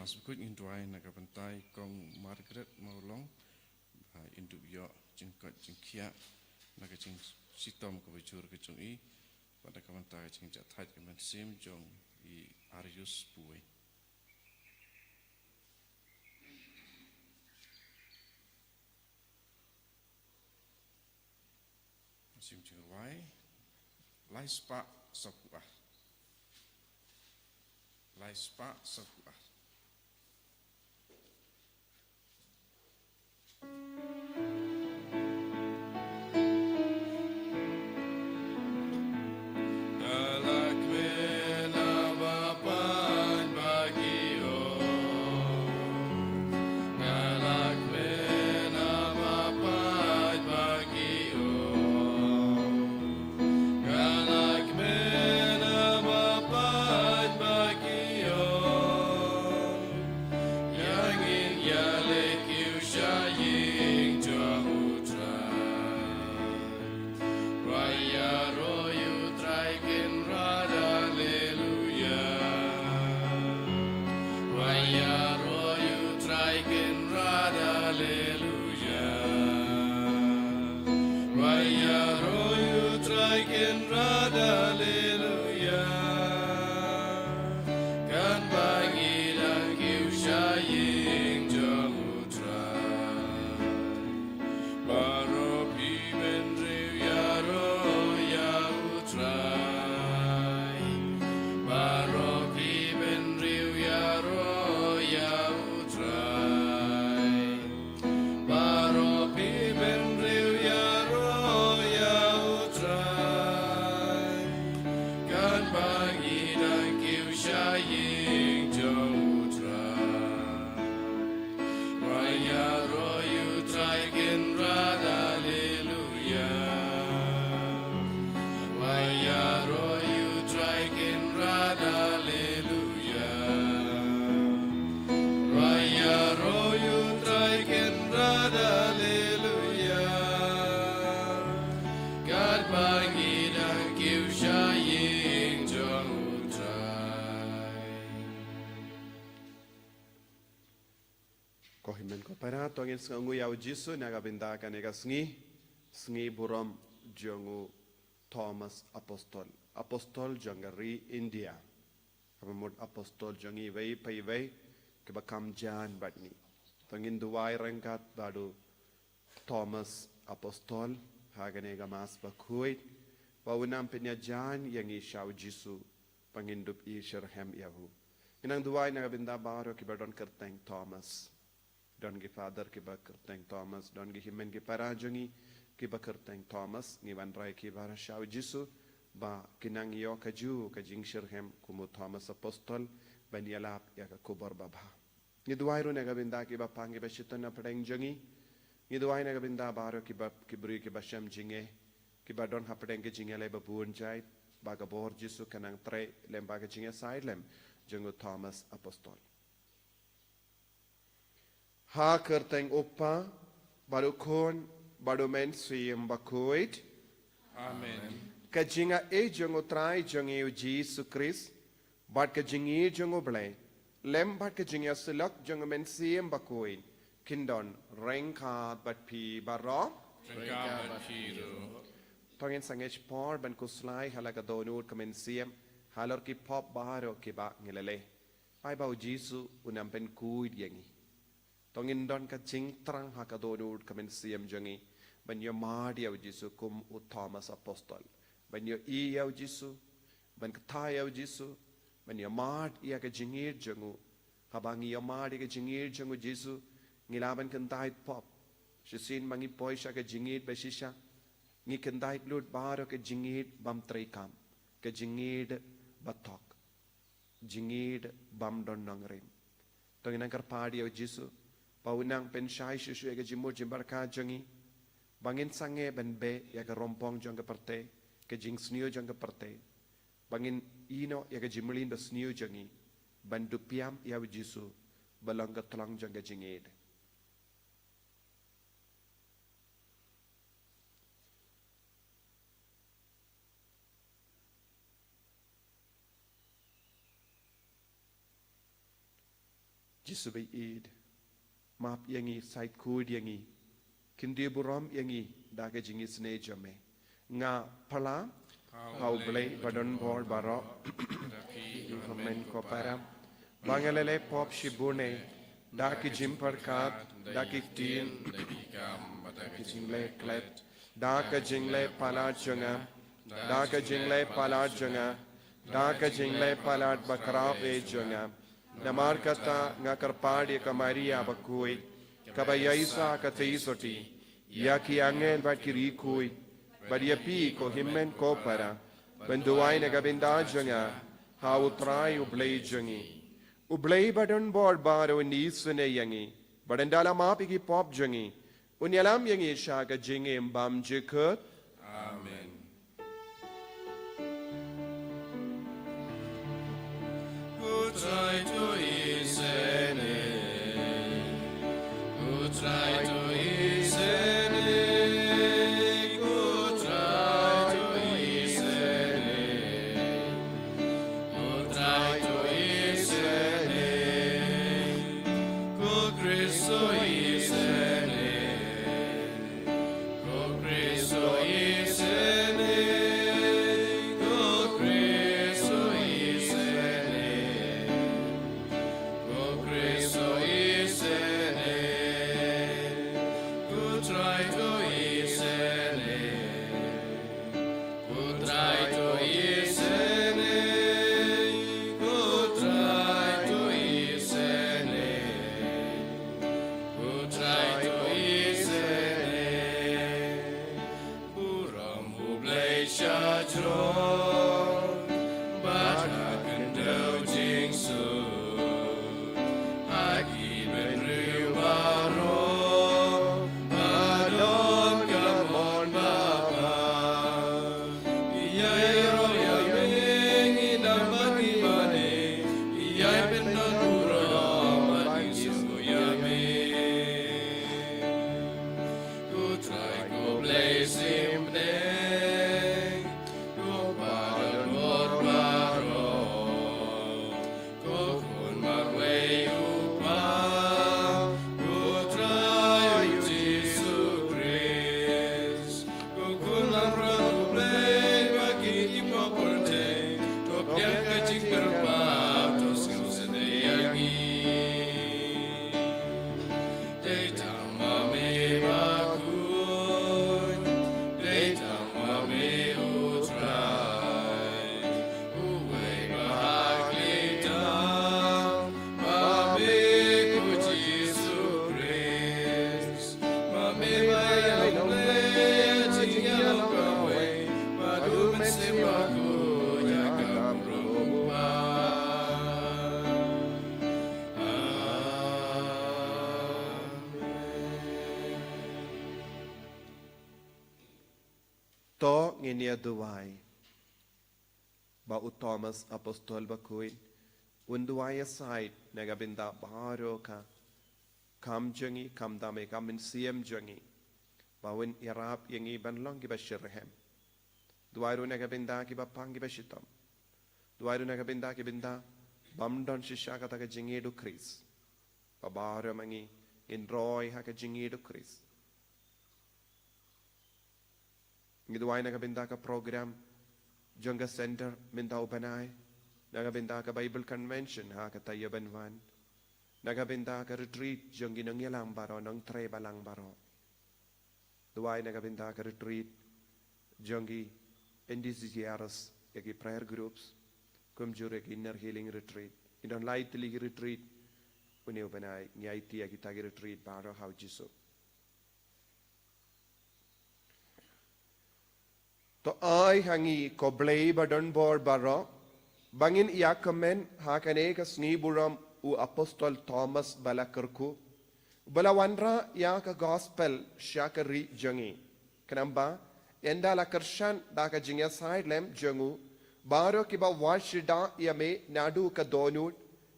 mas berikut induai naga bentai kong Margaret Maulong induk yo jengkot jengkia naga jeng sitom kebujur kejungi pada kementai jeng jatai kemen sim jong i Arius Buwe. Sim jeng wai lai spa sapuah lai spa sapuah. Tongin sengu yau Jisu naga binda kanega sengi buram jongu Thomas apostol jangari India kamud apostol jangi wei pai wei ke bakam jan batni tongin duwai rangkat badu Thomas apostol haganega mas bakhuit bawunam penya jan yang ishau Jisu pangindup i sherhem yahu inang duwai naga binda baro ke badon kerteng Thomas don gi father ki bakerteng Thomas don gi himen ki parajongi ki bakerteng Thomas ni wan rai ki bara shau Jisu ba kinang yo kaju ka jing shirhem kumu Thomas apostol ban yalap ya ka kubar baba ni duai ro ne ga binda ki ba pangi ba shitana padeng jongi ni duai ne ga binda baro ki ba ki bri ki ba sham jinge ki ba don hapdeng ki jinge le ba buon jai ba ga bor Jisu kanang tre lem ba ga jinge side lem jongu Thomas apostol ha kerteng opa baru kon baru men siem bakoit Amen. Kajinga e jongo trai jonge Jesu Christ bat kajingi jongo blai lem bat kajinga selak jongo men siem bakoit kindon rengka bat pi baro Rengka bat piru. tongin sangech por ban kuslai halaga donut kamen siem halor ki pop baro ki ba ngilele ai bau Jesu unam pen kuid yangi tongin don ka jing trang hakadonur kamen siem jangi ban yo madi au Jisu kum u Thomas apostol ban yo i au Jisu ban kthai au Jisu ban yo mad ia ka jingir jangu habang yo madi ka jingir jangu Jisu ngilaban kentai pop shisin mangi poisha ka jingir besisha ngi kentai lut baro ka jingir bam trikam ka jingir batok jingir bam don nangrim tongin angkar padi au Jisu paunang penshai shushu ega jimur jimbarka jangi bangin sange ben be ya ka rompong jong ka parte ke jing snio jong ka parte bangin ino ya ka jimlin ba snio jangi ban dupiam ya Jisu balang ka tlang jong ka jinged jisu bai id map yangi site kud yangi kindi buram yangi daga jingi sne jame nga pala how blay badon bor baro men ko para bangalele pop shibune daki jimparkat daki tin daki jingle klet daka jingle palat junga daka jingle palat junga daka jingle palat bakrap e junga namar kata nga karpadi ka Maria bakui kabayaisa ka teisoti ya ki angel bat kiri kui badia pi ko himmen ko para benduai na gabinda junga ha utrai ublei jungi ublei badon bor baro ni sune yangi badandala mapigi pop jungi unyalam yangi shaga jingi mbam jikut amen Utrai to isene Utrai to isene Utrai to isene Utrai to isene Ko Cristo isene Ko Cristo isene Ko Cristo isene Ko Cristo isene Utrai to isene Utrai to isene Utrai to isene Utrai to isene Puram ublei shadron Batak and dojing su Aki ben rubaro Adon gamon baba Iyay roya ming inamat imane Iyay penagura maging sugo yamin Utrai ko blazing neng Ko padon baro Ko kun magway upa Utrai Jesu Christ Ko kun magway blay Bagit ipaporte Ko piang kajing kerpap Tos ngusene yangi Deitang mame bakun Deitang mame utrai Uwe bahaglitang Mame ku Jesu Christ Mame bayang blay Jingyang kawe Madumen sepaku Nyakam rumpa to nginia duwai ba u Thomas apostol ba kuin unduai aside nagabinda baro ka kam jangi kam dame kam in siem jangi ba win irap yangi banlong ki bashirhem duairu nagabinda ki ba pangi bashitam duairu nagabinda ki binda bamdon shisha ka ta jingi du Chris ba baro mangi in roy ha ka jingi du Chris Ngiduay nagabinda ka program Jungga Center Mindaw Banay nagabinda ka Bible Convention ha ka Tayabanwan nagabinda ka retreat Junggi nang yalang baro nang treba lang baro Duay nagabinda ka retreat Junggi NDCGRS yagi prayer groups kumjure ki inner healing retreat idon lightly retreat uniw banay ngayti yagi tagi retreat baro how jiso to ai hangi ko blay badon bor baro bangin iakamen hakane ka sngi buram u apostol Thomas balakarku balawanra ya ka gospel shakari jangi kanamba enda la karshan da ka jingya side lem jangu baro ki ba washida yame nadu ka donut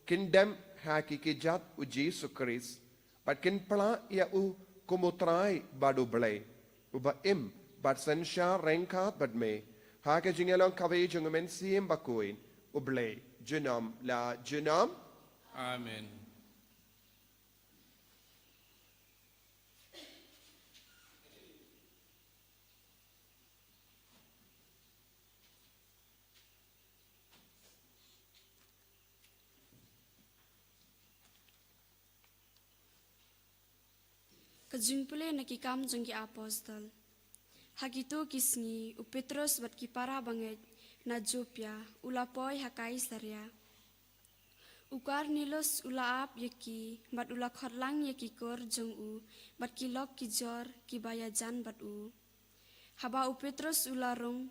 kindem haki ki jat u Jesus Christ but kin pala ya u kumutrai badu blay uba im but sensha renkat but me haka jingelong kawe jungumen siem bakuin ublay junam la junam Amen Kajumpule nakikam jengki apostol. Hakitu kisngi u Petrus bat kipara banget na Jopia ulapoy hakai sarya. Ukar nilos ulaap yaki bat ula khotlang yaki kor jong u bat kilok kijor kibayajan bat u. Haba u Petrus ularong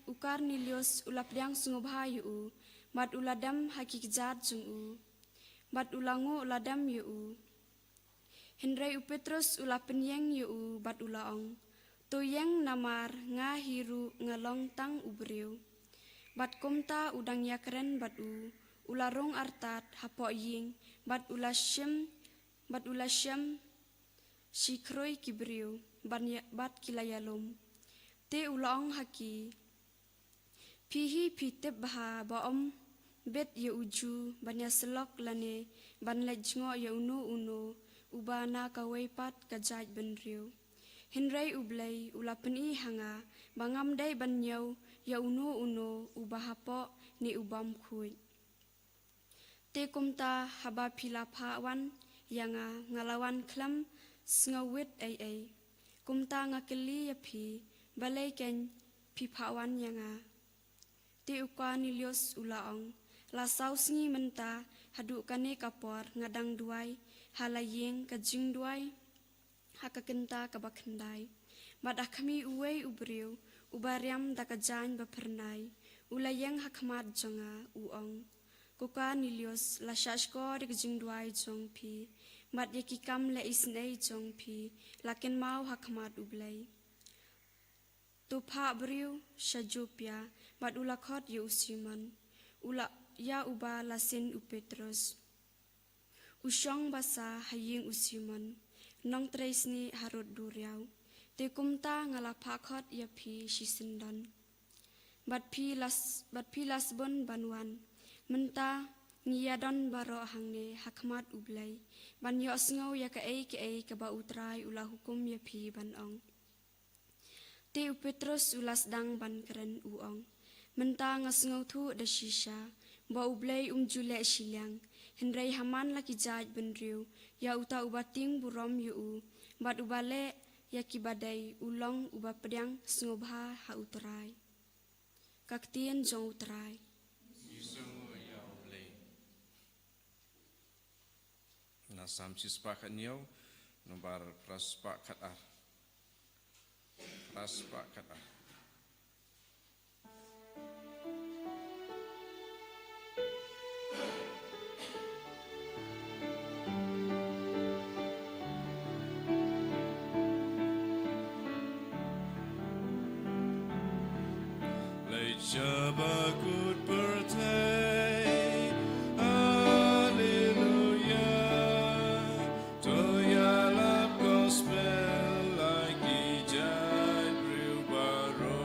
ukar nilios ulapdiang sungubha yu u bat uladam hakikjat jong u bat ulangu uladam yu u. Henry u Petrus ulapenyeng yu u bat ulaong. Tuyeng namar nga hiru ngalong tang ubriu. Bat kumta udang yakren bat u. Ularong artat hapo ying bat ulasyem shikroi kibriu bat kilayalom. Te ulaong haki. Pihi pitep baha baom bet ye uju banya selok lane ban lejngo ye unu ubana kawai pat kajaj benriu. Henry ublay ulapeni hanga bangam day banyau ya unu ubahapo ni ubam kuy. Te kumta haba pilapha wan yanga ngalawan klam ngawit ay. Kumta ngakeli ya pi balay ken pipawan yanga. Te ukwa nilios ulaong lasaw sngi menta hadu kane kapor ngadang duay halayeng kajing duay. Hakakenta kabakhendai. Badah kami uwei ubriu, ubariam dakajan bapernai, ulayang hakmat jonga uong. Kuka nilios lasashko dekjingduai jong pi, mat yakikam le isnei jong pi, lakin mau hakmat ublay. Tupa briu shajupya, mat ulakot ya usiman, ya uba lasin u Petrus. Usyong basa haying usiman. Nong tresni harut duriau, te kumta ngalapakot ya pi sisendon. Bat pi lasbon banwan, menta ngiyadon baro hangne hakmat ublay, ban yo sngaw ya ka ba utrai ula hukum ya pi banong. Te u Petrus ulas dang ban keren uong, menta ngasngaw tu da shisha, ba ublay jule silyang. Henry haman laki jaj benriu, ya uta ubating burom yu bat ubale ya kibadai ulong ubapedang sngobha ha utrai. Kaktien jong utrai. Na samsi sepakat niau, nomor prasepakat ar. Prasepakat ar. Shabakut pertai, Hallelujah. Toyalap gospel lagi jai baro.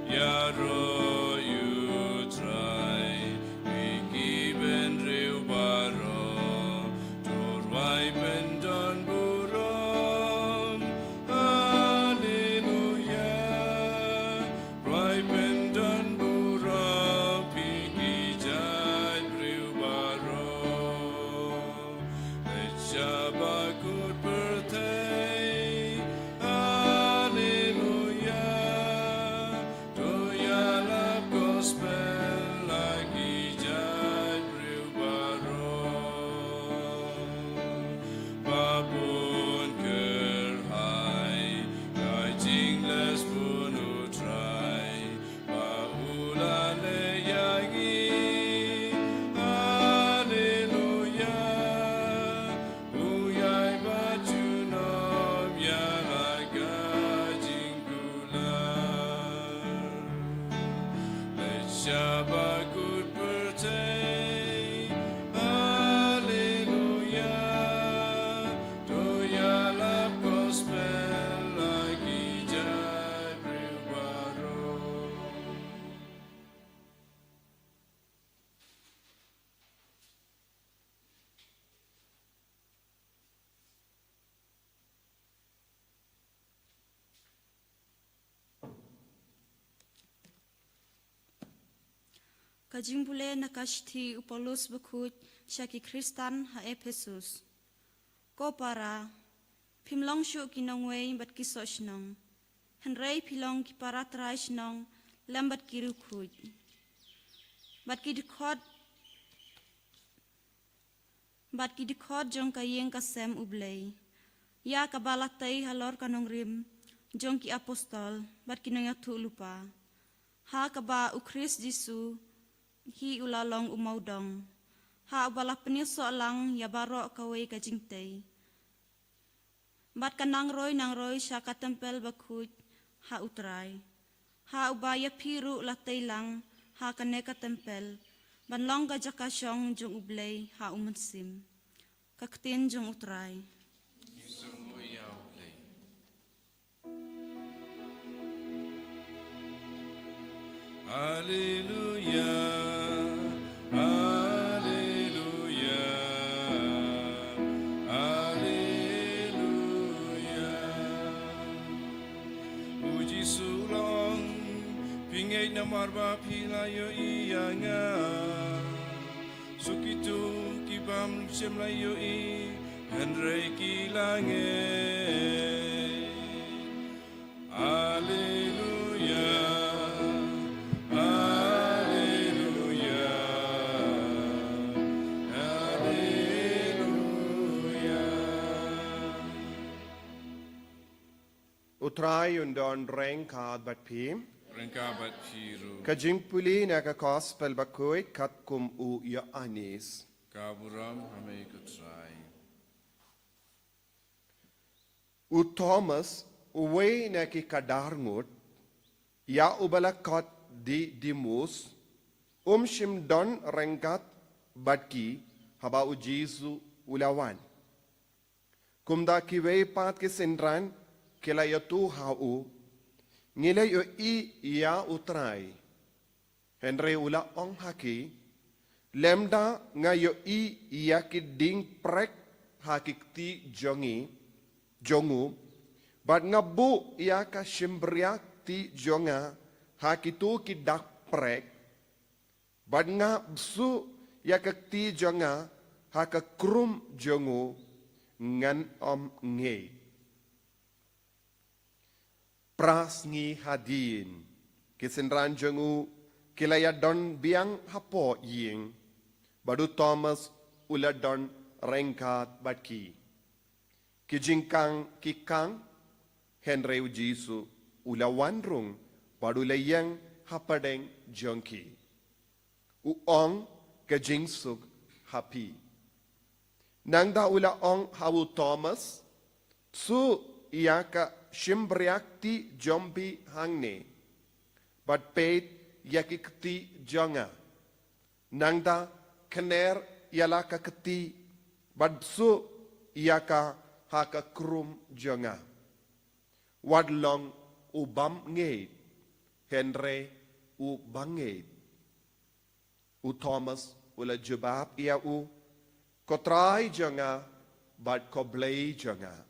Ya ro you try, wiki ben riu baro. Torwai ben don buron. Shabakut pertai, Hallelujah. Toyalap gospel lagi jai baro. Babun kerhai, kai jingles pun utrai, baulan leyagi. Shabakut pertai, Hallelujah. Toyalap gospel lagi jai baro. Kajimbule nakashti upalos bakut shaki Kristan ha Ephesus. ko para pimlong shu kinong way bat kisos nong henrei pilong ki para trais nong lambat kiru kuj bat ki dikot jong kayeng kasem ublay ya kabalatai halor kanong rim jong ki apostol bat kinong yatu lupa ha kaba ukris Jisu hi ulalong umaudong ha ubala penyeso lang ya barok kawai kajingtay bat kanang roy syaka tempel bakuj ha utray ha ubaya piru latay lang ha kaneka tempel banlong gajakasyong jong ublay ha umansim kaktin jong utray Hallelujah, Hallelujah, Hallelujah. Puji sulong pingai namarba pilayo iyanga sukitu kibam semlayo i henrei kilange. Hallelujah. Utray undon reng kad bat pim. Rengkabat Firu, Kajing puli na ka gospel bakoy kat kum u ya anis. Kaburam Hamay Kutray. U Thomas uwe na ki kadarngut ya ubalakot di dimus shim don rengkat batki haba u Jesu ulawan. Kumda ki wei pat ki sindran kila yatu hau ngila yo I ya utray Henry ula ong haki lemda nga yo I ya ki ding prek hakikti jongu bat nga bu ya ka shimbriak ti jonga hakitu ki dak prek bat nga bsu ya ka ti jonga haka krum jongu ngan ngei pras ngi hadin kisenran jongu kilaya don biang hapo ying badu Thomas ula don rengkat batki kijingkang kikang Henry Jesu ula wanrung badu layang hapadeng jongki uong kejingsug hapi nangda ula ong hawu Thomas su iyaka shimbriakti jombi hangne but paid yakikti jonga nangda kener yala kakti but su iyaka haka krum jonga wadlong ubam ngeit Henry u bangeit u Thomas ula jubab ia u kotrai jonga but koblei jonga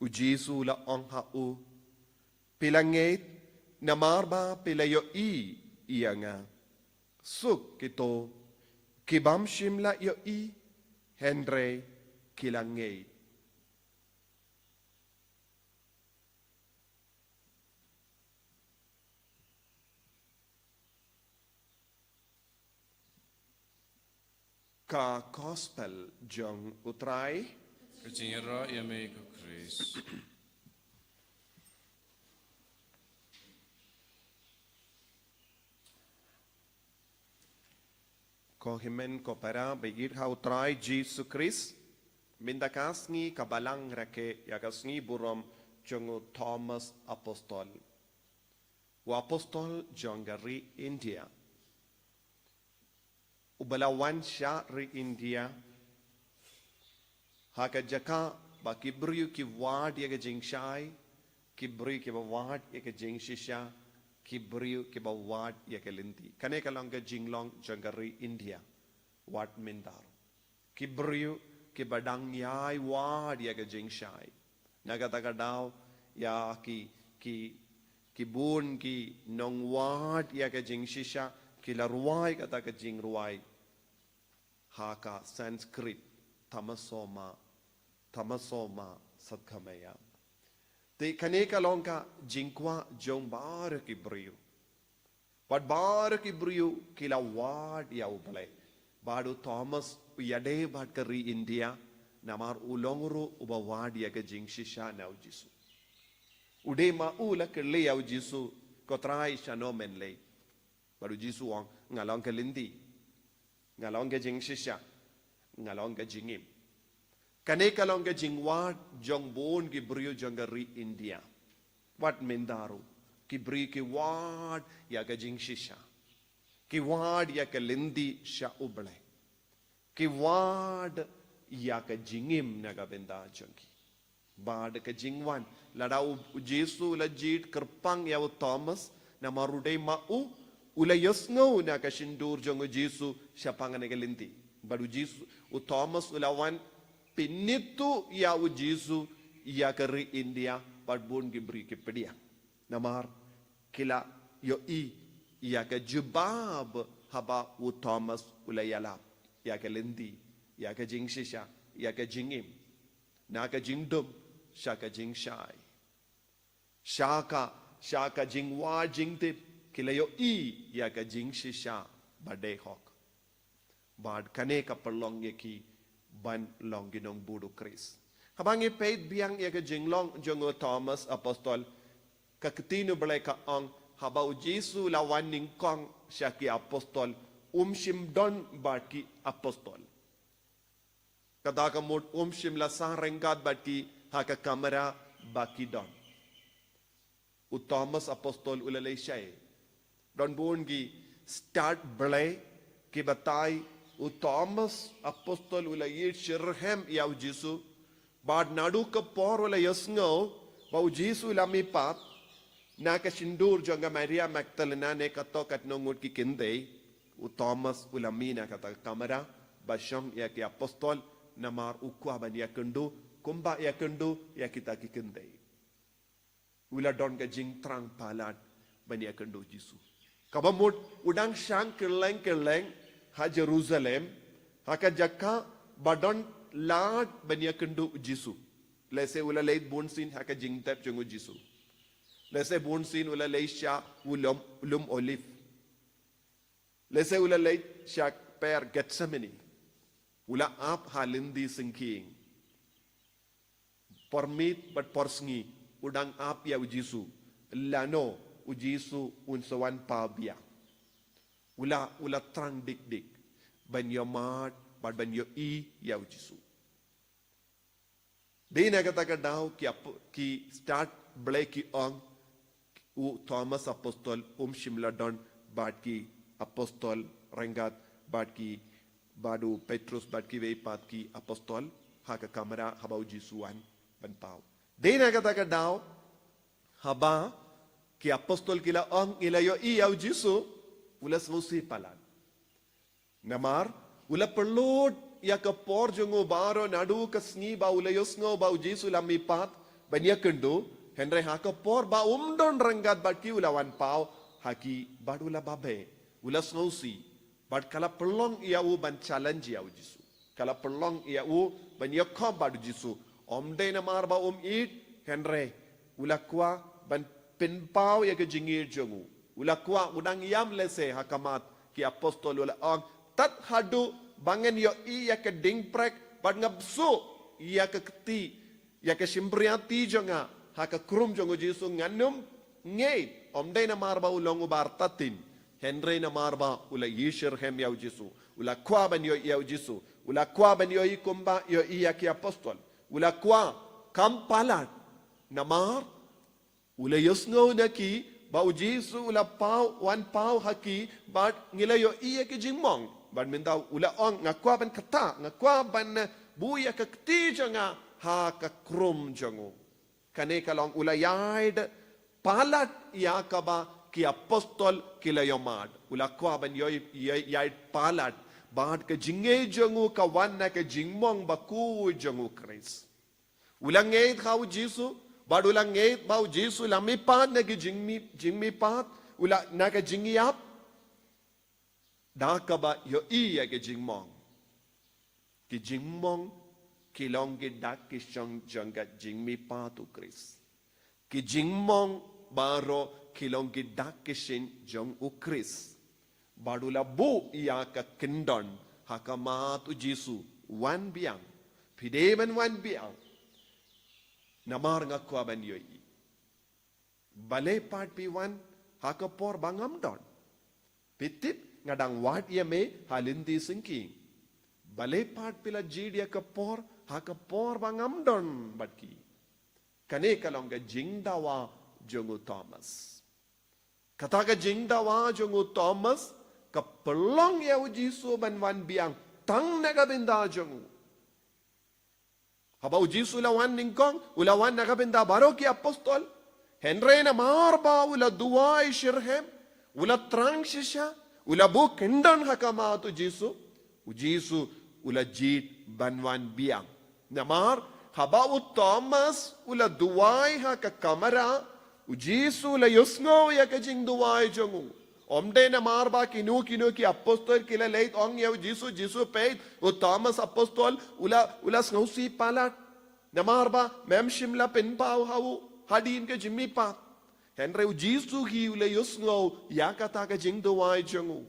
u Jesu la ong hau pilangeit namarba pilayo iya nga suk kito kibam shimla yo Henry kilangeit ka gospel jong utray Kajingera Yamay Kukris. ko himen ko para begir ha utray Jesus Christ mindakas ngi kabalang rake yakas ngi burom jong Thomas apostol wa apostol jongari India ubalawan sya ri India haka jaka ba kibriyu ki wad yaga jingshai kibriyu ki ba wad yaga jingshisha kibriyu ki ba wad yaga linti kane kalonga jinglong jangari India wad mindar kibriyu ki badang yai wad yaga jingshai nagataga daw ya ki bun ki nong wad yaga jingshisha ki larwai kata ka jingruai haka Sanskrit Tamasoma Satkamaya. Te kaneka longka jingkwa jong bar ki brio. But bar ki brio kila ward ya uble. Badu Thomas yade bad kari India namar ulongro uba ward ya ke jing shisha na ujisu. Ude ma ula ke le ya ujisu kotrai shano men le. Badu jisu wang ngalong ke lindi. Ngalong ke jing shisha. Ngalong ke jingim. Kaneka long ke jing ward jong bon ki brio jongari India. Wat mendaru ki brio ki ward ya ke jing shisha. Ki ward ya ke lindi sha uble. Ki ward ya ke jingim naga benda jongi. Bad ke jingwan lada Jesu la jit kerpang ya Thomas na marude mau ula yosngo na ka shindur jongo Jesu syapangane ke lindi. Badu Jesu Thomas ula wan pinitu ya Jesu ya keri India padbun gibri ke pedia. Namar kila yo ya ke jubab haba Thomas ula yala ya ke lindi ya ke jing shisha ya ke jingim na ke jingdum shaka jing shai shaka jing wa jing tip kila yo ya ke jing shisha bade hok bad kane ka perlong ye ki ban long ginong budu Chris habang ipait biang ye ke jinglong jongo Thomas apostol kakitino balay ka ang habaw Jesu lawan ning kong siya ki apostol umshim don baki apostol kadaka mod umshim la sarengkat baki haka kamera baki don u Thomas apostol ulalay siya don buon gi start balay ki batay u Thomas apostol ulayir shirhem yaw Jesu bad nadu ka por ula yasngo bau Jesu lami pat na ka sindur jonga Maria Magdalena ne kato kat nongut ki kinde u Thomas ulami na kata kamera basyong ya ki apostol namar ukwa ban ya kendu kumba ya kendu ya kita ki kinde ula don ka jing trang palat ban ya kendu Jesu kabamut udang syang keleng ha Jerusalem haka jakka badon lad banya kendu Jesu lese ula leit bonsin haka jingtap jongo Jesu lese bonsin ula leisha ulum olive lese ula leit syak per Gethsemane ula ap halindi singking permit but porsngi udang ap ya Jesu lano Jesu unsawan pabia ula trang dik ban yo mat bad ban yo ya Jesu dina kata ka daw ki start blaki on u Thomas apostol shimla don bad ki apostol rengat bad ki badu Petrus bad ki veipat ki apostol haka kamera habau Jesuan ban pau dina kata ka daw haba ki apostol kila on ilayo ya Jesu ula susi palan namar ula perlu ya ke por jongo baro nadu ke sngi ba ula yosngo ba Jesu lami pat banya kendo henry ha ke por ba don renggat baki ula wan pau haki badula babe ula susi bad kala pelong ia u ban challenge ya Jesu kala pelong ia u banya kom ba Jesu omde namar ba eat henry ula kwa ban pin pau ya ke jingir jongo ula kwa udang yam lese hakamat ki apostol ula ang tat hadu bangen yo ya ke ding prek bad ngabsu ya ke keti ya ke simbriati jonga haka krum jongo Jesu nganum ngei omdai na marba ulong ubar tatin henry na marba ula yishir hem ya Jesu ula kwa ban yo ya Jesu ula kwa ban yo ikumba yo ya ki apostol ula kwa kampalat namar ula yosngo na ki bau Jesu ula pau wan pau haki bad ngilayo iya ke jingmong bad mindaw ula ong ngakwa ban kata ngakwa ban buya ka kti jonga ha ka krum jongo kane kalong ula yaid palat yakaba ki apostol kila yomad ula kwa ban yoy yaid palat bad ka jinge jongo ka wan na ka jingmong baku jongo Chris ula ngeit khaw Jesu bad ulang ngeit bau Jesu lami pat na ki jingmi pat ula na ka jingiap da ka ba yo iya ke jingmong kilong gidak kisong janggat jing mi patu Kris. Ki jing mong baro kilong gidak kisin jong u Kris. Badula bu iya ka kendon hakamat u Jisu wan biang. Pideman wan biang. Namar ngakwa ban yoi. Balay part pi wan hakapor bangam don. Pitip ngadang wat iya me halindi singking. Balay part pila jidia kapor hakapor bangam don batki. Kane kalong ka jingdawa jongu Thomas. Kata ka jingdawa jongu Thomas kapelong ya Jisu ban wan biang tang nagabinda jongu. Haba Jisu lawan ningkong ulawan nagabinda baro ki apostol. Henry na marba ula duwai shirhem ula trang shisha ula bu kendan hakama tu Jisu. Jisu ula jit banwan biang. Namar haba u Thomas ula duwai haka kamera Jisu ula yusngo ya kajing duwai jongu. Omde na marba kinu ki apostol kila leit ong ya Jisu peit u Thomas apostol ula snausi palat. Na marba mem shimla penpau hau hadin ka jimmi pa. Henry u Jisu hi ula yusngo ya kata ka jing duwai jongu.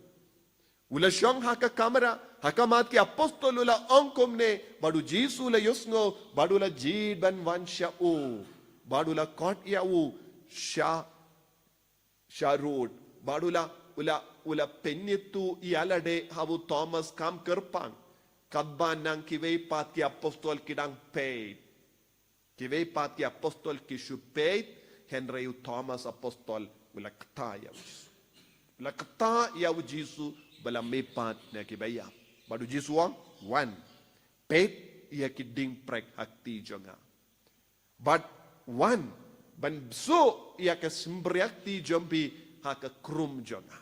Ula shong haka kamera hakamat ki apostol ula ongkom ne badu Jisu ula yusngo badu la jid ban wan sha u badu la kot ya u sha road badu la ula pennitu ialade habu Thomas kam kerpang kadban nang kiwei pat ki apostol kidang paid kiwei pat ki apostol ki shu paid Henry u Thomas apostol ula kta ya u Jisu bala mepat na kibaya. Badu Jisu ang one. Pet iya kiding prek hakti jonga. But one. Ban so iya kasimbriakti jombi haka krum jonga.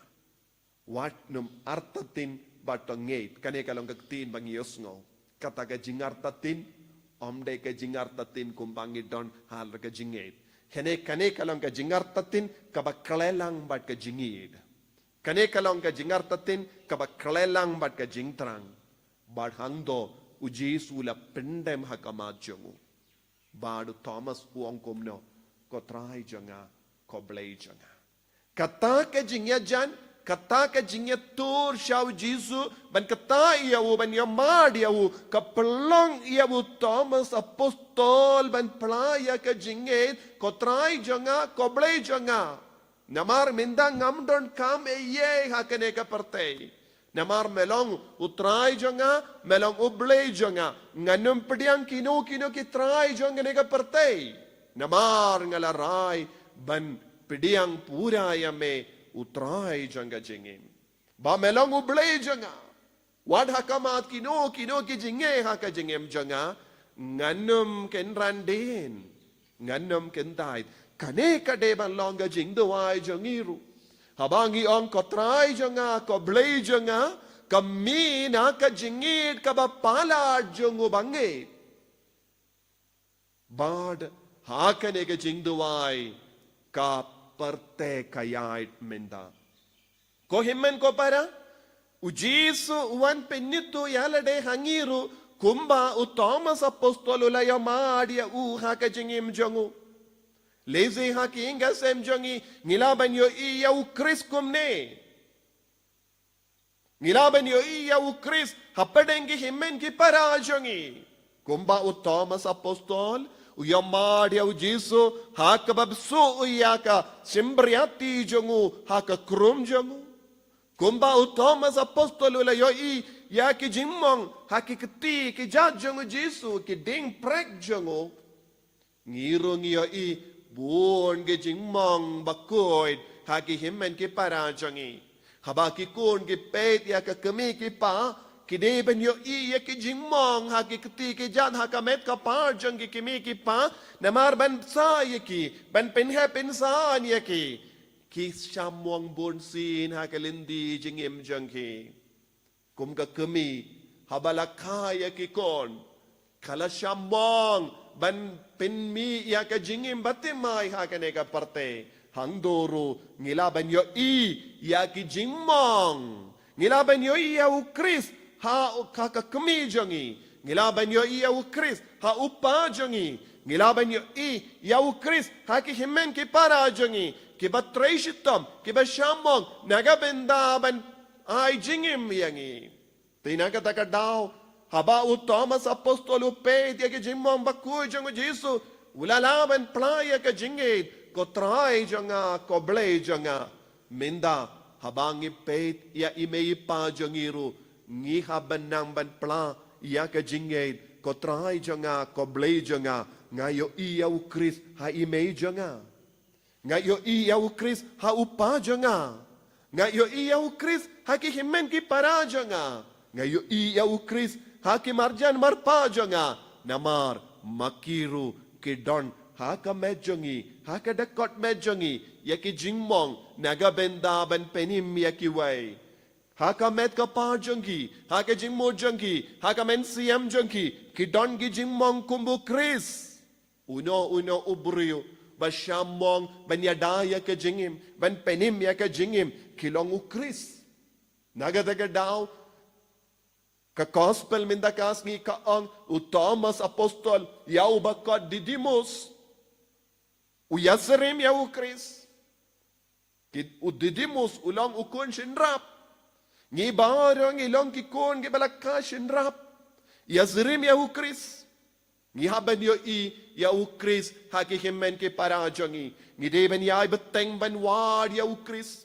Wat num artatin batangait. Kane kalong kaktiin bangiyos ngo. Kata ka jingartatin. Omde ka jingartatin kumbangi don hal ka jingait. Kane kalong ka jingartatin kabakalelang bat ka jingid. Kane kalong ka jingartatin kabakalelang bat ka jingtrang. Bad hangdo Jisu la pendem hakamat jongu. Badu Thomas uong kumno ko try jonga ko blay jonga. Kata ka jingya jan kata ka jingya tur shaw Jisu ban kata iyawu ban yamad iyawu kapelong iyawu Thomas apostol ban playa ka jingit ko try jonga ko blay jonga. Namar minda ngamdon kam eye hakane ka partay. Namar melong utray jonga, melong ublay jonga. Nganum pediang kino ki try jonga ne ka partay. Namar ngalaray ban pediang pura yame utray jonga jingin. Ba melong ublay jonga. Wad hakamat kino ki jinge haka jingem jonga. Nganum kenrandin. Nganum kentait. Kane ka deban longa jing duwai jongiru. Habangi ong ko try jonga, ko blay jonga, kami na ka jingit ka bapala jongu bangit. Bad hakane ka jing duwai ka parte kayait menda. Ko himmen ko para Jisu uwan pennitu yalade hangiru kumba u Thomas apostol ula yamadia u haka jingim jongu. Leze haki inga sem jongi ngilaban yo iya u Kris kumne. Ngilaban yo iya u Kris hapadengi himmen ki para jongi. Kumba u Thomas apostol u yamad ya u Jisu haka babsu u yaka simbriati jongu haka krum jongu. Kumba u Thomas apostol ula yo i yaki jimmong haki keti ki jad jongu Jisu ki ding prek jongu. Ngirong yo i buon ke jingmong bakoid haki himmen ki para jongi habaki kun ki pet ya ka kami ki pa ki de ben yo i ya ki jingmong haki keti ki jan hakamet ka pa jongi kimi ki pa namar ban sa ya ki ban pen he pen sa ya ki shamwang bon sin hakalindi jingim jongi kum ka kami habalakha ya ki kon kala shamwang ban penmi ya ka jingim batimay hakane ka parte hangdoro ngilaban yo i ya ki jingmong ngilaban yo i ya u Kris ha ka kami jongi Ngilaban yo i au Chris ha upa jongi. Ngilaban yo i yau Chris ha ki himen ki para jongi. Ki batray shitom, ki ba shamong, nagabenda ban ay jingim yangi. Tinakataka daw, haba u Thomas apostol u peit ya ki jimong bakuy jongo Jesu. Ulalaban playa ka jingit, ko try jonga, ko blay jonga. Minda, habang ipeit ya imei pa jongiru, ngi haban nang ban pla, ya ka jingit, ko try jonga, ko blay jonga. Ngayo iyaw Chris ha imei jonga. Ngayo iyaw Chris ha upa jonga. Ngayo iyaw Chris ha ki himen ki para jonga. Ngayo iyaw Chris ha ki marjan marpa jonga. Namar makiru ki don ha ka medjongi ha ka dakot medjongi ya ki jingmong nagabenda ban penim ya ki way. Ha ka med ka pa jongi ha ka jingmo jongi ha ka men siam jongi ki don ki jingmong kumbu Chris. Uno ubriyo. Basyamong banyadaya ka jingim, ban penim ya ka jingim, kilong ukris. Nagadaga daw, ka gospel mindakas ni kaang u Thomas apostol, yaw bakot Didymus, u Yaserim yaw ukris. U Didymus ulang ukon sinrap, ngi barang ilong kikon gibalaka sinrap, Yaserim yaw ukris. Ngi haban yo i ya u Chris ha ki himen ki para jongi ngi de ben ya beteng ban wad ya u Chris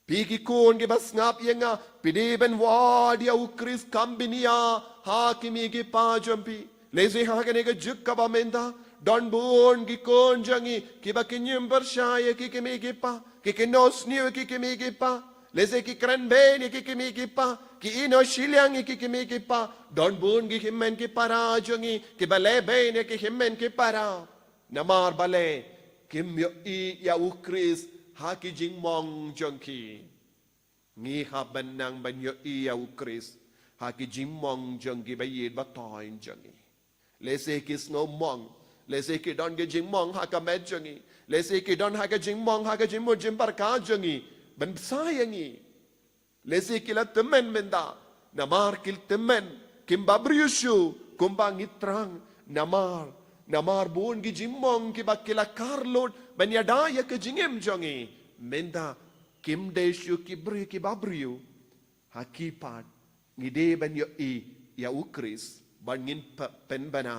pi ki kon ki bas ngap yenga pi de ben wad ya u Chris kambinia ha ki mi ki pa jompi lezi ha ke ne ka juk ka ba menda don bon ki kon jongi ki ba ki nyem bersaya ki mi ki pa ki nos ni ki mi ki pa lezi ki kran be ni ki mi ki pa ki ino shiliang ki mi ki pa don bun ki himen ki para jongi ki bale be ne ki himen ki para namar bale kim yo i ya u Chris ha ki jingmong jongki ngi ha ban nang ban yo i ya u Chris ha ki jingmong jongki ba yid ba toin jongi le se ki sno mong le se ki don ki jingmong ha ka met jongi le se ki don ha ka jingmong ha ka jingmo jim par ka jongi ban sayangi lesi kila temen menda namar kil temen kim babriushu kumbang itrang namar bun gi jimmong ki bakila karlot banyadaya ke jingem jongi menda kim deshu ki bri ki babriu hakipat ngide ban yo i ya ukris bangin penbana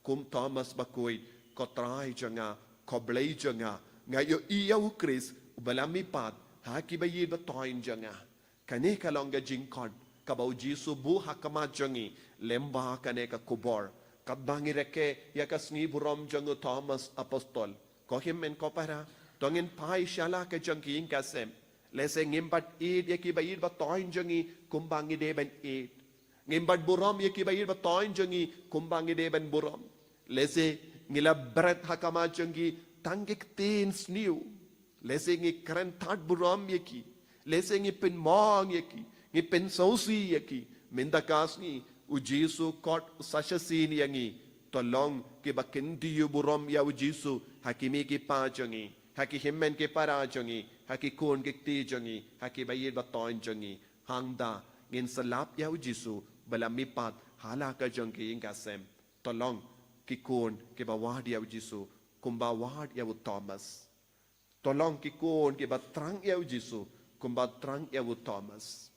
kum Thomas bakoi kotrai jonga koblei jonga ngayo i ya ukris balami pat haki bayid batoin jonga kane ka longa jingkon kabau Jesu bu hakama jongi lemba kane ka kubor kabangi reke ya kasni burom jongo Thomas apostol ko himmen ko para tongin pai shala ka jongi in kasem lese ngimbat id ya ki bayid ba toin jongi kumbangi de ben id ngimbat burom ya ki bayid ba toin jongi kumbangi de ben burom lese ngila bret hakama jongi tangik tin sniu lese ngi kran tat burom ya ki lese ngi pen mong yaki ngi pen sausi yaki mendakas ni u Jesu kot sashasin yangi tolong ke bakin diu burom ya u Jesu hakimi ki pa jongi haki himmen ke para jongi haki kon ke ti jongi haki bayid batoin jongi hangda ngin salap ya u Jesu balami pat hala ka jongi ingasem tolong ki kon ke bawad ya u Jesu kumba wad ya u Thomas tolong ki kon ke batrang ya u Jesu kumbat trang ya u Thomas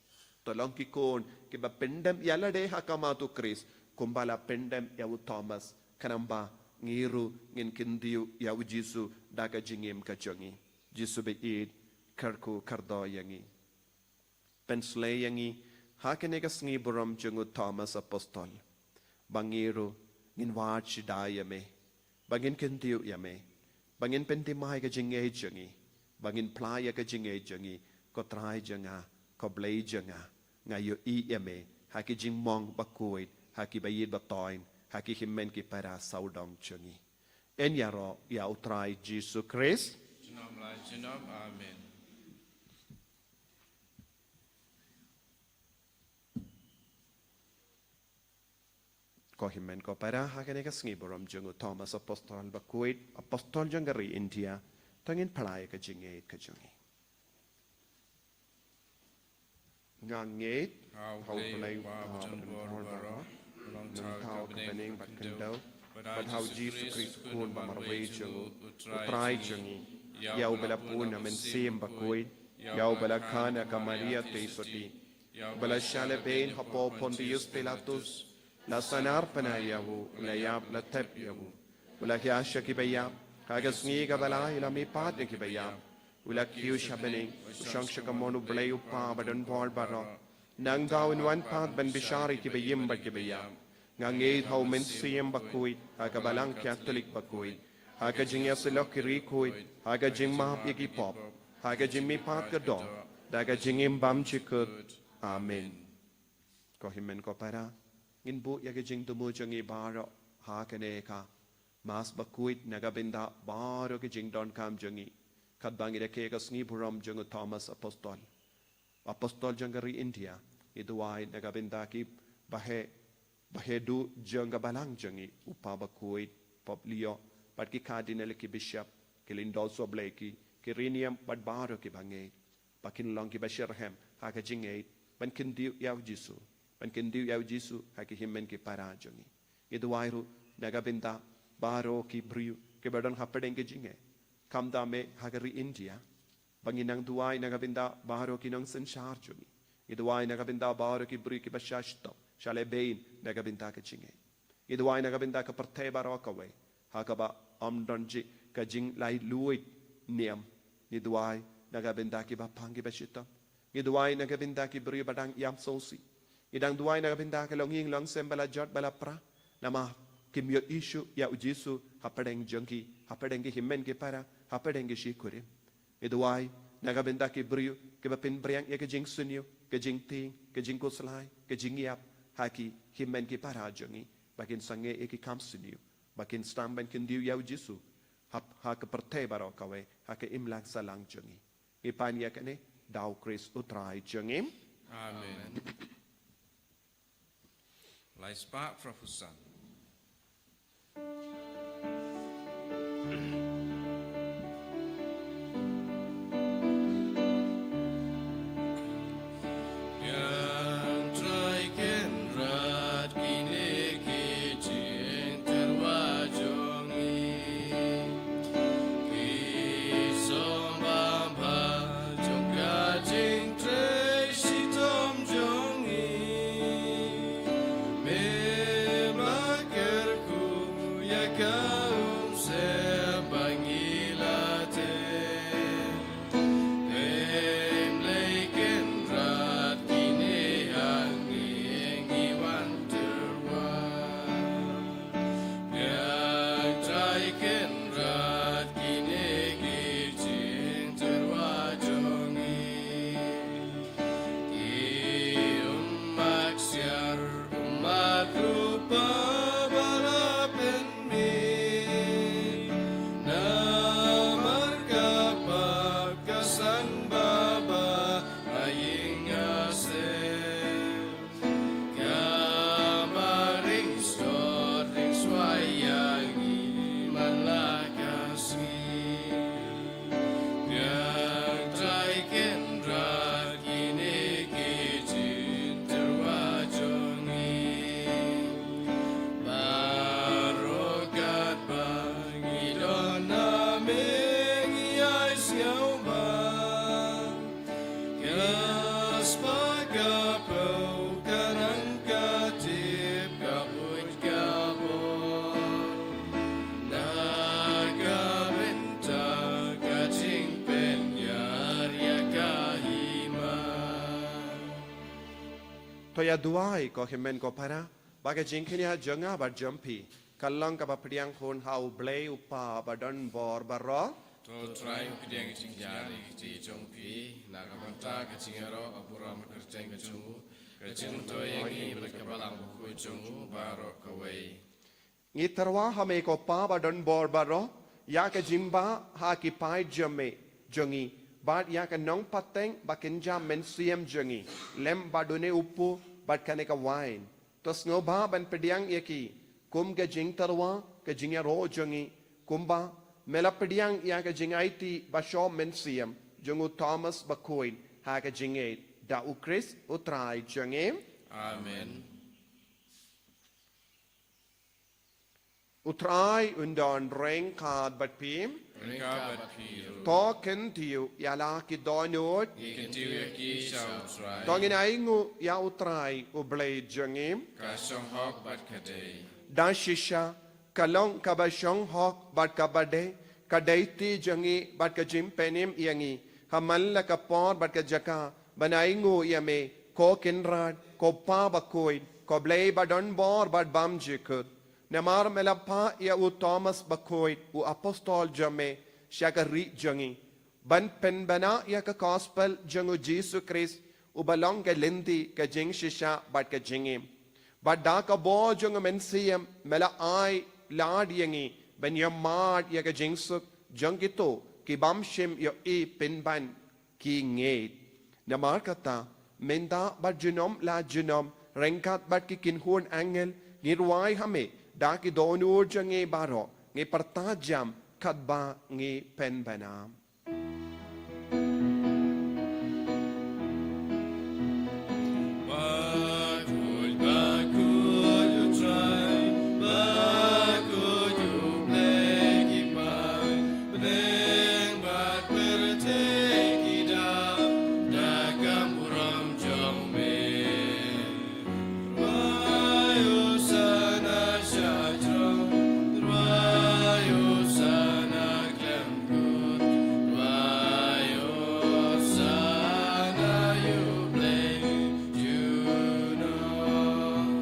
tolong ki kon ki ba pendem yala de hakama tu Chris kumbala pendem ya u Thomas kanamba ngiru ngin kindiu ya u Jesu daga jingim ka jongi Jesu be id karku kardo yangi pensle yangi hakene ka sngi buram jongu Thomas apostol bangiru ngin wat shidaya me bangin kindiu ya me bangin pentimai ka jinge jongi bangin playa ka jinge jongi ko trai janga ko blay janga ngayo i eme haki jingmong bakuit haki bayid batoin haki himmen ki para saudong chungi en yaro ya utrai Jesus Christ Jinom lai jinom amen ko himmen ko para hakane ka sngi borom jungu Thomas apostol bakuit apostol jangari India tangin palay ka jinge ka jungi ngang ngết hau hậu play play wa wa bachon bor baro long nung tau tau ka ka bening bat kendo kendau but bat hau Jesus Christ kun ba marway jungu utrai jungi yau bala puna men sim ba kuit yau bala kana ka Maria te soti bala shale bein hapo Pontius Pilatus la sanar pana yahu la yab la tep yahu wala kiasha ki bayab kagas ngi ka bala ila mi pat ki bayab wala kiu shabening shang shakamonu blayu pa badan bol baro nang daw in one pat ben bishari ki bayim ba ki bayab ngangit hau men sim ba kuit ka balang Catholic ba kuit haga jingya silok kiri kuit haga jing map yaki pop haga jing mi pat ka do daga jingim bam chikut amen ko himen ko para ngin bu yaga jing tumu jangi baro ha kane ka mas ba kuit naga binda baro ke jing don kam jangi kat bangi de ke ka sngi buram jang Thomas apostol jangari India iduai naga binda ki bahe du janga balang jangi upa ba kuit pop lio pat ki cardinal ki bishop ki lindolso blaki ki rinium pat baro ki bangai pakin long ki bashirham ha ka jingei ban kin diu yaw jisu ban kin diu yaw jisu ha ki himmen ki para jangi iduairu naga binda baro ki briu ki badan hapedeng ki jinge kam da me hagari India banginang duai naga binda baro ki nang sanshar jangi iduai naga binda baro ki briu ki bashashto shale bein naga binda ka jinge iduai naga binda ka partay baro ka we hakaba amdonji ka jing lai luit niam iduai naga binda ki ba pangi bashita iduai naga binda ki briu badang yam sosi idang duai naga binda ka longing long sembala jot bala pra nama kimyot isu ya ujisu hapadeng jangki hapadeng ki himmen ki para hapadeng ki shikuri iduai naga binda ki briu ki ba pin briang ya ka jing sunyo ka jing ting ka jing kuslai ka jing yap haki himmen ki para jangi bakin sange eki kam sunyo bakin stamben kin diu ya ujisu ha ka partay baro kawe ha ka imlang salang jangi ipan ya kane daw Chris utrai jangim amen lai spark fra fusan toya duai ko himen ko para baga jingkini janga bar jampi kallang ka bapriang khon hau blay upa badan bor barro to try ukideng jingjari ti jongpi nagamanta ka jingero apura makerteng ka jungu ka jingto yangi berkabalang buku jungu baro kawai ngitarwa hame ko pa badan bor barro ya ka jimba ha ki pai jamme jongi bad ya ka nong pateng bakin jam men siem jongi lem badune upu bad kane ka wine tos ngoba ban pediang yaki kum ka jing tarwa ka jingya ro jongi kumba mela pediang ya ka jingaiti basho men siem jongu Thomas bakoin ha ka jinge da u Chris utrai jongi amen utrai undon reng kad bat pim Ringa bat piru. to ken tiu ya la ki donot Ikan tiu ki shau trai. tongin aingu ya utrai ublay jangim Kasong hok bat kadei. da shisha kalong kabashong hok bat kabade kadaiti jangi bat ka jim penim yangi hamalla ka por bat ka jaka banaingu yame ko kinrad ko pa bakoy ko blay badon bor bat bam jikut namar melapa ya u Thomas bakoy u apostol jame shakari jangi ban pen bana ya ka gospel jangu Jesus Christ u balong ka lendi ka jing shisha bat ka jingim but da ka bo jung men siem mela ai lad yangi ben yam mad ya ka jingsuk jung kito ki bam shim yo e pin ban ki nge namar kata menda bat junom la junom rengkat bat ki kin hun angel nirwai hame da ki donur jangi baro nge partajam kadba nge pen banam Bakul bakul you try. Bakul you play kipai. Bedeng bat berteki dam. Dagam uram jong me. Rayu sana syajro. Rayu sana klemkut. Rayu sana you play. You know.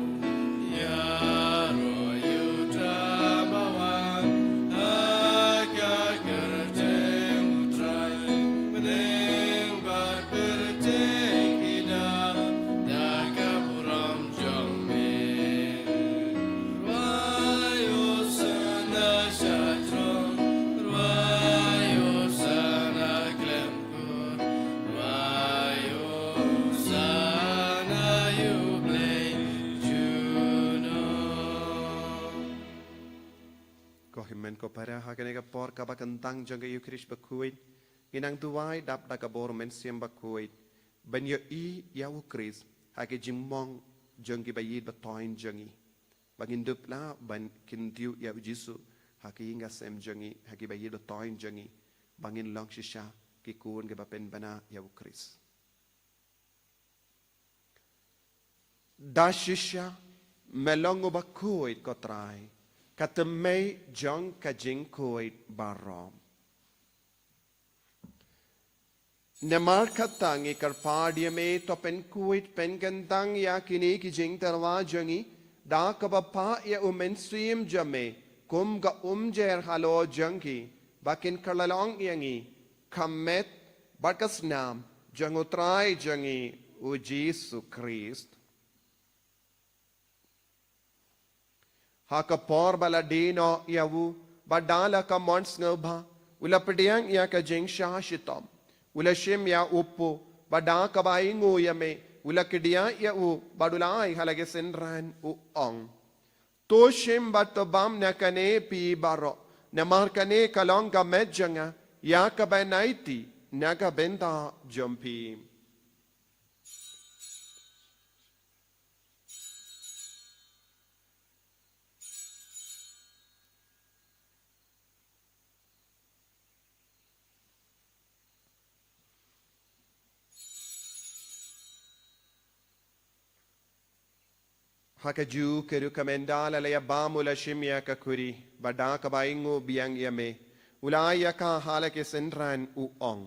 Yaro you dramawan. Agak kerjeng utrai. Bedeng bat berteki dam. Dagam uram jong me. Rayu sana syajro. Rayu sana klemkut. Rayu sana you play. You know. ko himen ko para hakane ka por ka bakantang jang yu krish bakuit inang tuwai dap da ka bor men siem bakuit ben yo I yaw kris hake jimong jang ki bayid batoin jangi bangin dup la ban kin tiu yaw jisu hake inga sem jangi hake bayid batoin jangi bangin long shisha ki kun ke bapen bana yaw kris da shisha melongo bakuit ko trai katemei jong kajing kuit barom Nemar katangi karpadia me to pen kuit pen gandang ya kini ki jing tarwa jangi da kabapa ya umen swim jame kum ga jer halo jangi bakin karlalong yangi kamet bakas nam jangutrai jangi u Jesus Christ haka por baladino yawu badala ka mons ngba ulapdiang ya ka jing shashitom ulashim ya upu bada ka baingu yame ulakdia ya u badulai halage senran u ong to shim batobam na kane pi baro na markane kalong ka medjanga ya ka banaiti naga benda jumpi Hakaju keru kamendala la yabamula shimya kakuri bada kabaingo biang yame ulaya ka halake senran u ong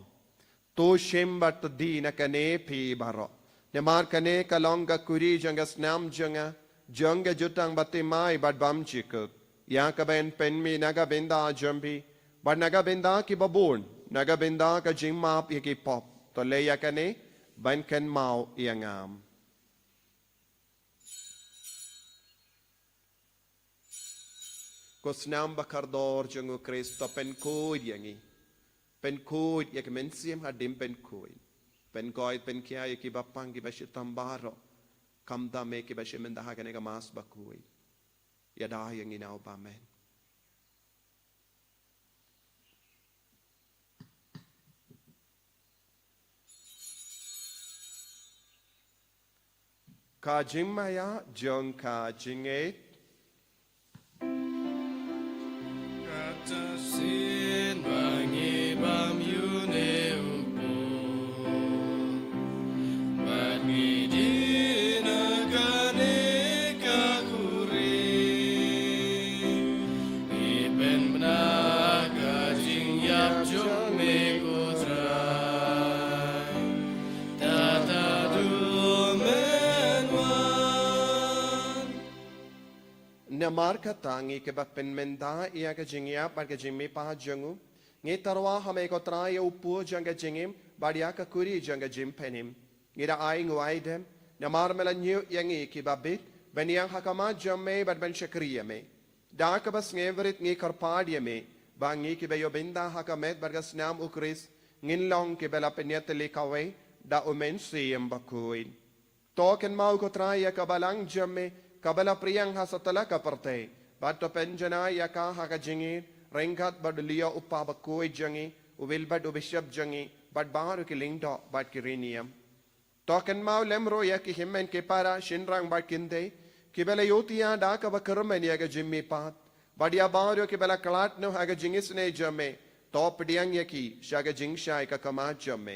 to shimbat di na kane pi baro ne mar kane kalonga kuri janga snam janga jutang batimai bad bam chikut ya kaben penmi naga benda jambi bad naga benda ki babun naga benda ka jingmap yaki pop to le yakane ban ken mau yangam ko snam bakardor jango Kristo pen koid yangi pen koid yak mensiam hadim pen koid pen koid pen kia yaki bapang ki bashi tambaro kamda me ki bashi menda hagane ka mas bakoid yada yangi nau bamen ka jingmaya jong ka jinget namar katangi ke bapen menda ia ke jingya par ke jingmi pa jangu ngi tarwa hame ko tra ya upu janga jingim badia ka kuri janga jim penim ngira ai nguai dem namar mela nyu yangi ki babit baniang hakama jamme bad ben shakriya me da ka bas ngeverit ngi karpadia me bangi ki bayo benda hakamet bargas nam ukris ngin long ki bela penyat likawe da umen siyem bakuin token mau ko tra ya kabalang jamme kabala priyang hasatala ka parte bato penjana ya ka haka jingi rengat badulia uppa bakoi jangi ubil bad ubishab jangi bad baru ki lingdo bad ki riniam token mau lemro ya ki himmen ke para shinrang bad kinde kibela yotiya da ka bakarmen ya ga jimmi pat badia baru ki bela klat no haga jingis ne jamme top diang ya ki shaga jingshai ka kama jamme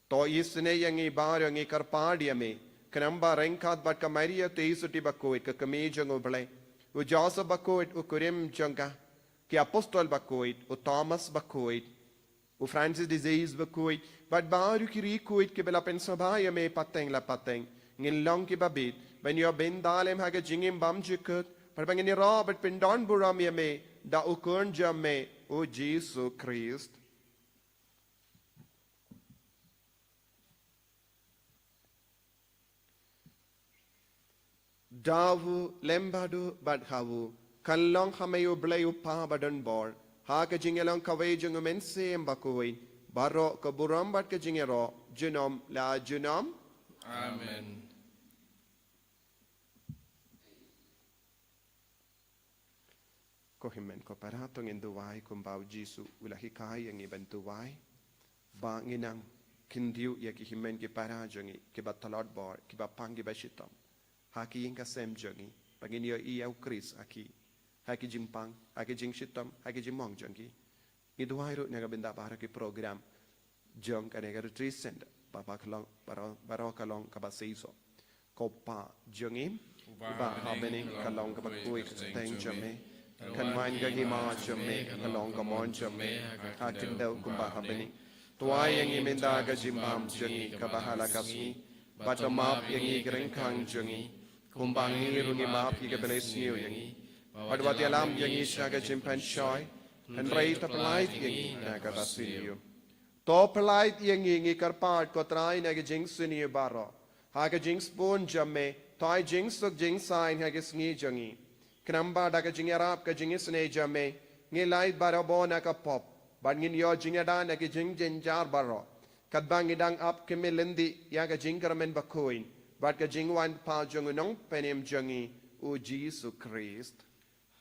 to isne yangi baru ngi karpadia me Kanamba renkat bat kamaria teisuti bakoit ka kami jango bale u Joseph bakoit u Kurim janga ki apostol bakoit u Thomas bakoit u Francis disease bakoit bat baru ki rikoit ki bela pensabaya me pateng la pateng ngin long ki babit ben yo ben dalem haga jingim bam jikut par bangini Robert pindon buram ya me da u kun jamme u Jesus Christ Davu lembadu badhavu kanlong hamayu blayu pa badan bor ha ka jingelong kawai jungu mense mbakui baro ka buram bat ka jingero junom la junom Amen. ko himen ko paratong induwai kumbau Jisu ulahikai yang ibantuwai ba nginang kindiu ya ki himen ki parajangi ki batalot bor ki bapang ki bashitam haki inga sem jangi pagin yo iya Chris aki haki jimpang haki jing shitam haki jimong jangi iduai ro nega benda bara ki program jong ka nega retreat center papa kalong baro kalong ka baseiso kopa jangi ba habeni kalong ka bakui teng jame kan main ga gi ma jame kalong ka mon jame hakin dau kumba habeni tuai yang imenda ga jimbam jangi ka bahala kasmi batamap yang igrengkang jangi kumbangi rungi maaf ki belesniu yangi padwati alam yangi shaga jimpan shoy and rei taplait yangi naga basilio to plait yangi ngi karpat ko trai naga jing sini baro haga jing spoon jamme toy jing suk jing sign haga sngi jangi knamba daga jing arab ka jing sne jamme ngi light baro bona ka pop bangin yo jing ada naga jing jenjar baro kadbangi dang up kemelendi yaga jing karamen bakoin Bat ka jingwan pa jungunong penim jangi u Jesus Christ.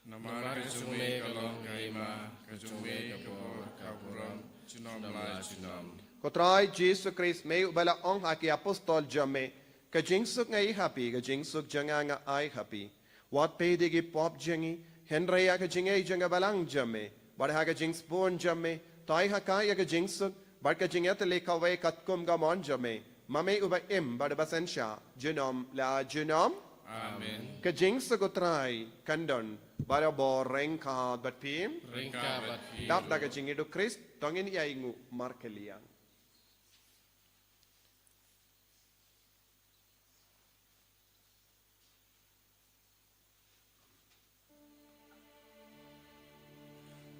Namar kesume kalong kaima kesume kapor kapuram chinom la chinom. Kotrai Jesus Christ may ubala ong haki apostol jamme ka jingsuk ngai happy ka jingsuk janga nga ai happy. Wat pe digi pop jangi Henry ya ka jingai janga balang jamme. Bat ha ka jings born jamme tai hakai ya ka jingsuk bat ka jingat le kawai katkum ga mon jamme. Mame uba im bada basensha genom la genom Amen. ka jing sagotrai kandon bada bo rengka bat pim Ringka batpi. dap daga jing edu Christ tongin ya ingu markeliang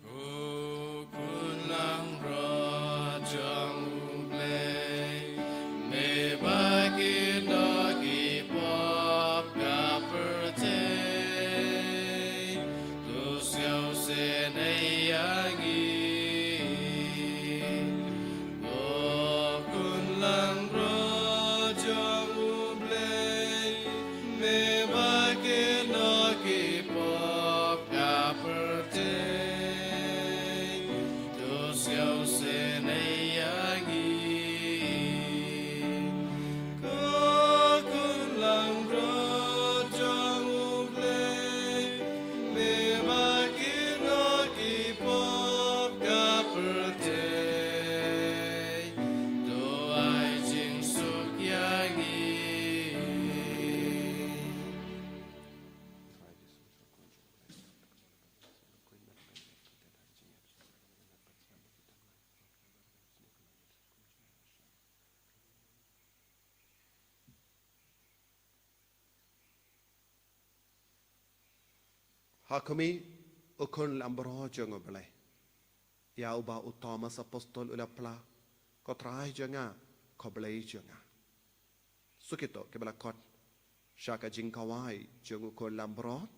O kunang rajang ublay me bagi dagi pop kaperte tu siau se nei yangi o Hakumi ukun lambro jango belai. Ya uba Thomas apostol ulapla ko trai janga ko belai janga. Sukito ke belakot shaka jingkawai jango ko lambro.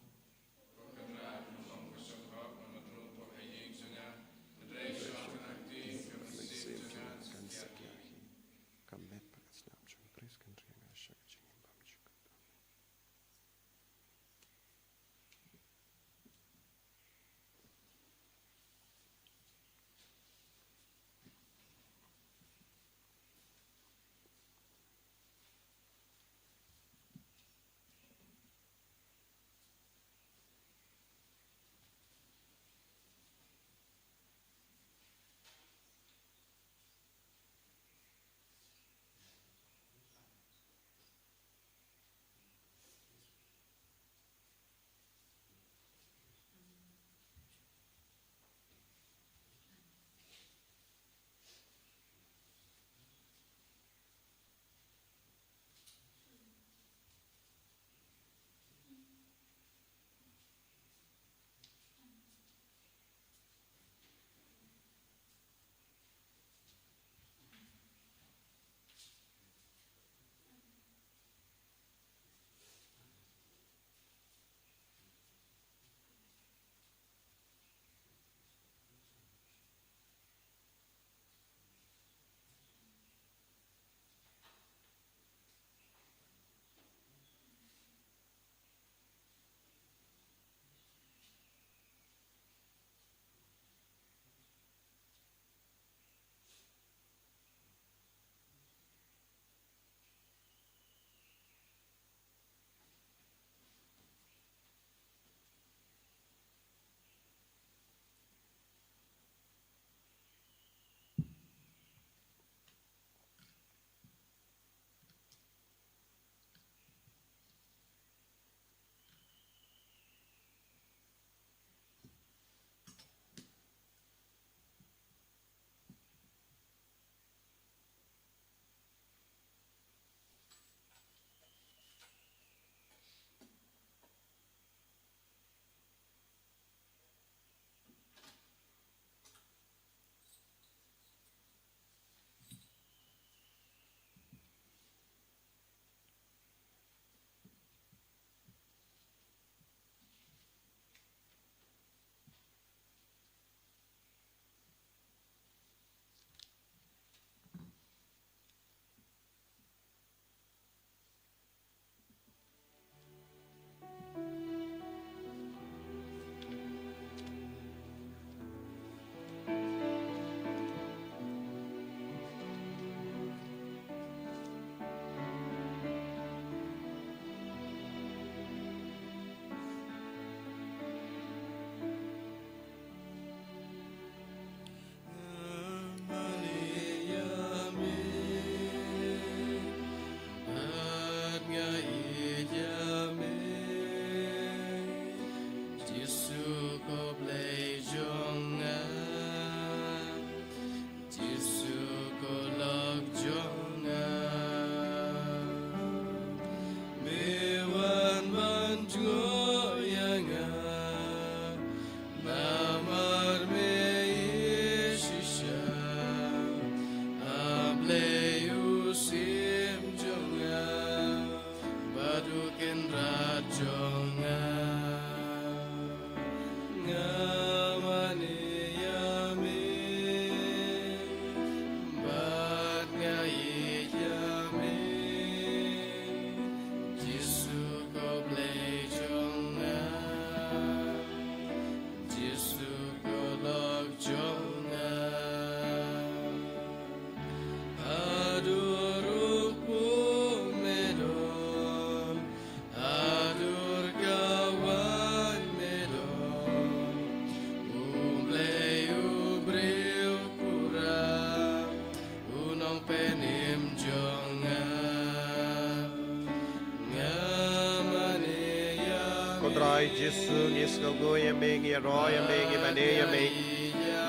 Kodrai Jesu ngis go go yame ngi ro yame ngi bane yame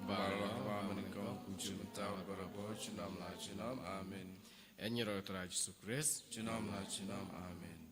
Kubalah wa menikah kunci mentau berapa jenam la jenam amin. Enyi roh Tuhan Yesus Kristus jenam la jenam amin.